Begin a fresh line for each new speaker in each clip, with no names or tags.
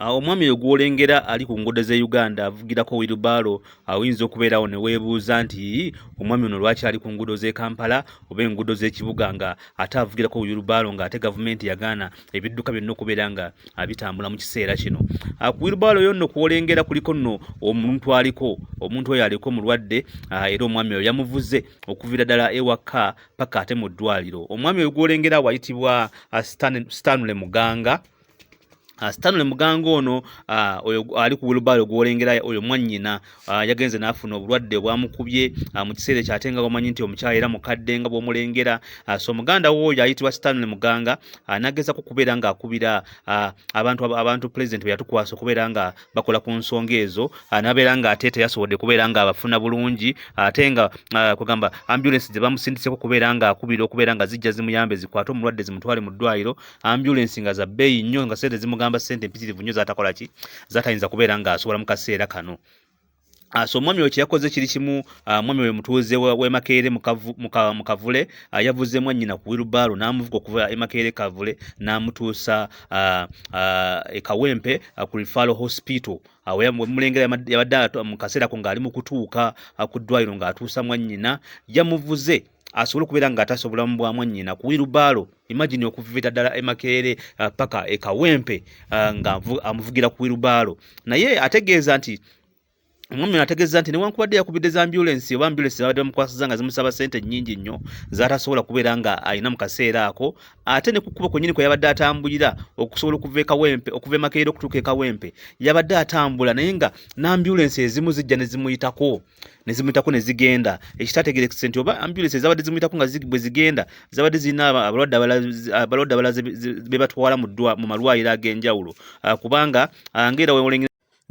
Omwami oyo gw'olengera ali ku nguudo z'e Uganda avugirako wheelbarrow oyinza okubeerawo ne weebuuza nti omwami ono lwaki ali ku nguudo z'e Kampala oba enguudo z'ekibuga nga ate avugirako wheelbarrow ng'ate gavumenti yagaana ebidduka byonna okubeera nga bitambula mu kiseera kino. Ku wheelbarrow yo nno kw'olengera kuliko nno omuntu oyo aliko mulwadde era omwami oyo yamuvuze okuviira ddala ewaka paka ate mu ddwaliro. Omwami oyo gw'olengera wayitibwa Stanley Muganga. Stanley Muganga ono oyo ali ku wheelbarrow gw'olengera oyo mwannyina yagenze n'afuna obulwadde obwamukubye mu kiseera ekyo ate nga bamanyi nti omukyala era mukadde nga bw'omulengera. So muganda we oyo ayitibwa Stanley Muganga n'agezako okubeera ng'akubira abantu President bwe yatukwasa okubeera nga bakola ku nsonga ezo n'abeera ng'ate teyasobodde kubeera ng'abafuna bulungi ate nga kugamba ambulance gye bamusindiseko kubeera ng'akubira okubeera nga zijja zimuyambe zikwate omulwadde zimutwale mu ddwaliro, ambulance nga za bbeeyi nnyo nga sente zimugamba sente mpitirivu nnyo zatakola ki zatayinza kubeera ng'asobola mu kaseera kano. So omwami oyo kyeyakoze kiri kimu, omwami oyo mutuuze w'e Makerere mu Kavule yavuze mwannyina ku wheelbarrow n'amuvuga okuva e Makerere Kavule n'amutuusa e Kawempe ku Referral Hospital. Mulengera yabadde mu kaseera ako ng'ali mu kutuuka ku ddwaliro ng'atuusa mwannyina yamuvuze asobole okubeera ng'ataasa obulamu bwa mwannyina ku wheelbarrow. Imagine okuviira ddala e Makerere paka e Kawempe ng'amuvugira ku wheelbarrow. Naye ategeeza nti omwami ategeeza nti newankubadde yakubidde za ambulance oba ambulance zabadde bamukwasiza nga zimusaba sente nnyingi nnyo z'atasobola kubeera nga alina mu kaseera ako, ate ne ku kkubo kwennyini kwe yabadde atambulira okusobola okuva e Makerere okutuuka e Kawempe yabadde atambula naye nga n'ambulance ezimu zijja ne zimuyitako ne zigenda. Ekitategerekese nti oba ambulance ezabadde zimuyitako nga bwe zigenda zabadde zirina abalwadde abalala be batwala mu malwaliro ag'enjawulo kubanga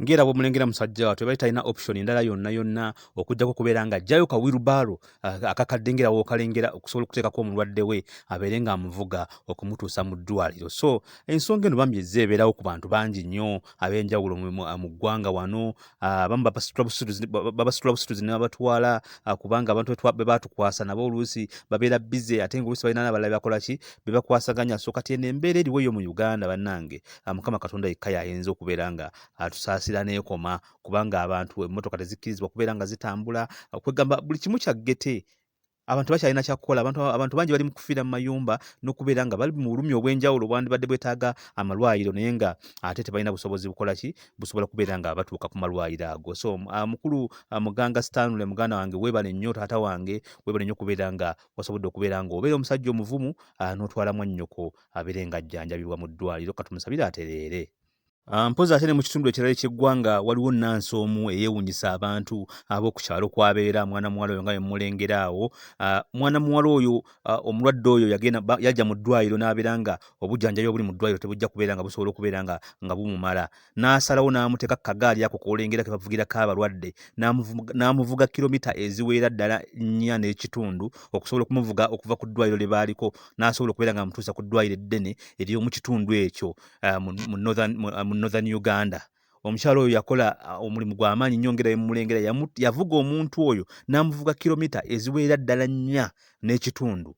ngera bw'omulengera musajja wattu bali talina option endala yonna okujjako kubeera nga ajjayo ka wheelbarrow akakadde ngera w'okalengera okusobola okuteekako omulwadde we abeere ng'amuvuga okumutuusa mu ddwaliro. So ensonga eno bambi ezze ebeerawo ku bantu bangi nnyo ab'enjawulo mu ggwanga wano. Abamu babasitula busituzi ne babatwala kubanga abantu be baatukwasa nabo oluusi babeera busy ate ng'oluusi balina n'abalala bakola ki be bakwasaganya. So kati eno embeera eriwo eyo mu Uganda bannange, Mukama Katonda yekka y'ayinza okubeera nga atusaasira n'ekoma kubanga abantu emmotoka tezikkirizibwa kubeera nga zitambula kwegamba buli kimu kyaggete. Abantu bakyalina kyakukola. Abantu bangi bali mu kufiira mu mayumba n'okubeera nga bali mu bulumi obw'enjawulo bwandibadde bwetaaga amalwaliro naye nga ate tebalina busobozi busobola kubeera nga batuuka ku malwaliro ago. So mukulu Muganga Stanley, muganda wange, weebale nnyo taata wange, weebale nnyo okubeera nga wasobodde okubeera nga obeera omusajja omuvumu n'otwala mwannyoko abeere nga ajjanjabibwa mu ddwaliro. Katumusabire atereere. Mpozi ate ne mu kitundu ekirala ky'eggwanga waliwo nnansi omu eyeewuunyisa abantu ab'oku kyalo kw'abeera. Mwana muwala oyo nga bemulengera awo, mwana muwala oyo omulwadde oyo yajja mu ddwaliro n'abeera nga obujjanjabi obuli mu ddwaliro tebujja kubeera nga busobola okubeera nga bumumala. N'asalawo n'amuteeka ku kagaali ako k'olengera ke bavugirako abalwadde n'amuvuga kilomita eziwera ddala 4 n'ekitundu okusobola okumuvuga okuva ku ddwaliro lye baaliko n'asobola okubeera nga amutuusa ku ddwaliro eddene ery'omu kitundu ekyo mu Northern Uganda. Omukyalo oyo yakola omulimu gw'amaanyi nnyo ngera bemulengera. Yavuga omuntu oyo n'amuvuga kilomita eziwera ddala 4 n'ekitundu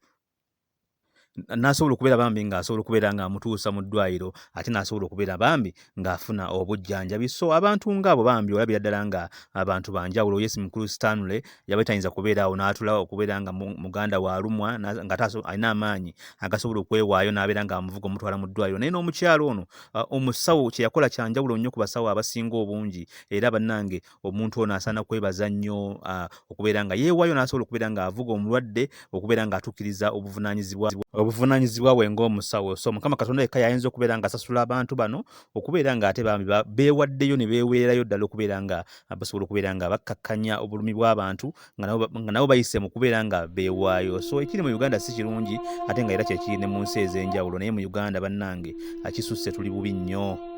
n'asobola okubeera bambi ng'asobola okubeera ng'amutuusa mu ddwaliro ate n'asobola okubeera bambi ng'afuna obujjanjabi. So abantu ng'abo bambi olabira ddala nga abantu banjawulo. Yes, mukulu Stanley yaba tayinza kubeera awo n'atulawo okubeera nga muganda w'alumwa nga alina amaanyi agasobola okwewaayo n'abeera ng'amuvuga omutwala mu ddwaliro. Naye n'omukyalo ono omusawo kye yakola kyanjawulo nnyo ku basawo abasinga obungi era bannange omuntu ono asaana kwebaza nnyo okubeera nga yeewaayo n'asobola okubeera ng'avuga omulwadde okubeera ng'atuukiriza obuvunaanyizibwa bwe ng'omusawo. So Mukama Katonda yekka yayinza okubeera ng'asasula abantu bano okubeera ng'ate bambi beewaddeyo ne beeweerayo ddala okubeera nga basobola okubeera nga bakkakkanya obulumi bw'abantu nga nabo bayise mu kubeera nga beewaayo. So ekiri mu Uganda si kirungi ate nga era kye kiri ne mu nsi ez'enjawulo naye mu Uganda bannange kisusse tuli bubi nnyo.